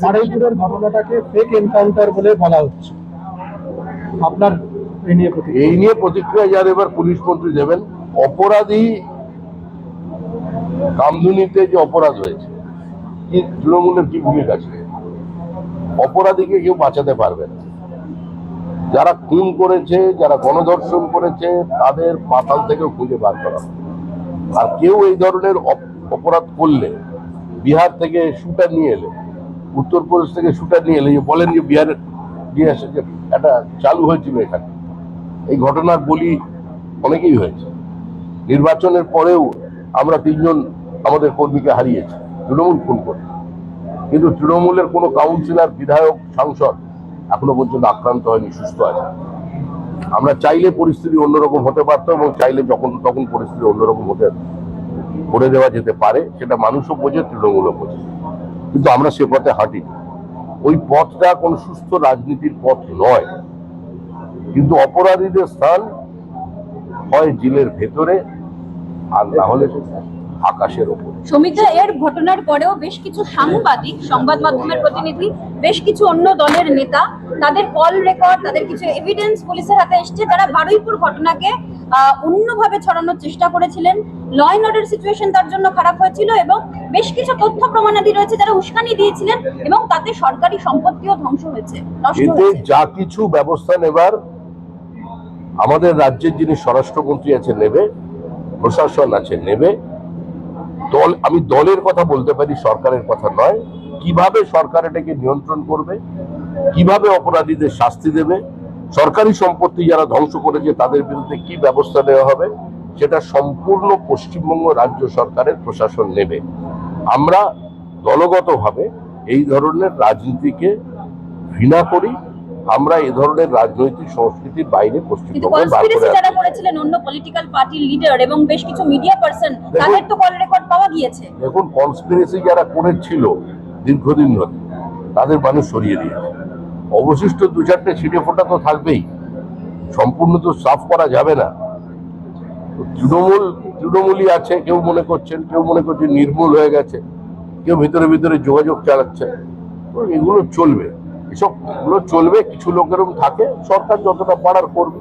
বারুইপুরের ঘটনাটাকে fake encounter বলে বলা হচ্ছে, আপনার এই নিয়ে প্রতিক্রিয়া যা দেবার পুলিশ মন্ত্রী দেবেন। অপরাধী কামদুনিতে যে অপরাধ হয়েছে, কি তৃণমূলের কি ভূমিকা ছিল? অপরাধীকে কেউ বাঁচাতে পারবে না। যারা খুন করেছে, যারা গণধর্ষণ করেছে, তাদের পাতাল থেকেও খুঁজে বার করা। আর কেউ এই ধরনের অপরাধ করলে বিহার থেকে শুটার নিয়ে এলে, উত্তরপ্রদেশ থেকে শুটার নিয়ে এলে, বলেন যে বিহারের নিয়ে এসে যে একটা চালু হয়েছিল এখানে, এই ঘটনার বলি অনেকেই হয়েছে। নির্বাচনের পরেও আমরা 3 জন আমাদের কর্মীকে হারিয়েছি তৃণমূল খুন করে, কিন্তু তৃণমূলের কোনো কাউন্সিলর, বিধায়ক, সাংসদ এখনো পর্যন্ত আক্রান্ত হয়নি, সুস্থ আছে। আমরা চাইলে পরিস্থিতি অন্যরকম হতে পারতো, এবং চাইলে যখন তখন পরিস্থিতি অন্যরকম হতে করে দেওয়া যেতে পারে, সেটা মানুষও বোঝে, তৃণমূলও বোঝে, কিন্তু আমরা সে পথে হাঁটিনি। ওই পথটা কোনো সুস্থ রাজনীতির পথ নয়। কিন্তু অপরাধীদের স্থান হয় জেলের ভেতরে, আর না হলে আকাশের ওপর। সমিতা, এর ঘটনার পরেও বেশ কিছু সাংবাদিক, সংবাদ মাধ্যমের প্রতিনিধি, বেশ কিছু অন্য দলের নেতা, তাদের কল রেকর্ড, তাদের কিছু এভিডেন্স পুলিশের হাতে এসছে, তারা বারুইপুর ঘটনাকে অন্যভাবে ছড়ানোর চেষ্টা করেছিলেন। ল অ্যান্ড অর্ডার সিচুয়েশন তার জন্য খারাপ হয়েছিল, এবং বেশ কিছু তথ্য প্রমাণাদি রয়েছে যারা উস্কানি দিয়েছিলেন, এবং তাতে সরকারি সম্পত্তিও ধ্বংস হয়েছে, নষ্ট হয়েছে। যা কিছু ব্যবস্থা নেবার আমাদের রাজ্যের যিনি স্বরাষ্ট্রমন্ত্রী আছে নেবে, প্রশাসন আছে নেবে। দল, আমি দলের কথা বলতে পারি, সরকারের কথা নয়। কিভাবে সরকার এটাকে নিয়ন্ত্রণ করবে, কিভাবে অপরাধীদের শাস্তি দেবে, সরকারি সম্পত্তি যারা ধ্বংস করেছে তাদের বিরুদ্ধে কি ব্যবস্থা নেওয়া হবে, সেটা সম্পূর্ণ পশ্চিমবঙ্গ রাজ্য সরকারের প্রশাসন নেবে। আমরা দলগতভাবে এই ধরনের রাজনীতিকে ঘৃণা করি। আমরা এই ধরনের রাজনৈতিক সংস্কৃতির বাইরে পশ্চিমবঙ্গে যারা করেছিলেন অন্য পলিটিক্যাল পার্টির লিডার এবং বেশ কিছু মিডিয়া পারসন, তাদের তো কল রেকর্ড পাওয়া গিয়েছে। দেখুন, কনস্পিরেসি যারা করেছিল দীর্ঘদিন ধরে, তাদের মানুষ সরিয়ে দিয়েছে। অবশিষ্ট 2-4টে ছিটে ফোটা তো থাকবেই, সম্পূর্ণ তো সাফ করা যাবে না। তৃণমূলই আছে, কেউ মনে করছেন, কেউ মনে করছেন নির্মূল হয়ে গেছে, কেউ ভিতরে ভিতরে যোগাযোগ চালাচ্ছে। এগুলো চলবে, এগুলো চলবে। কিছু লোকেরও থাকে, সরকার যতটা পারার করবে।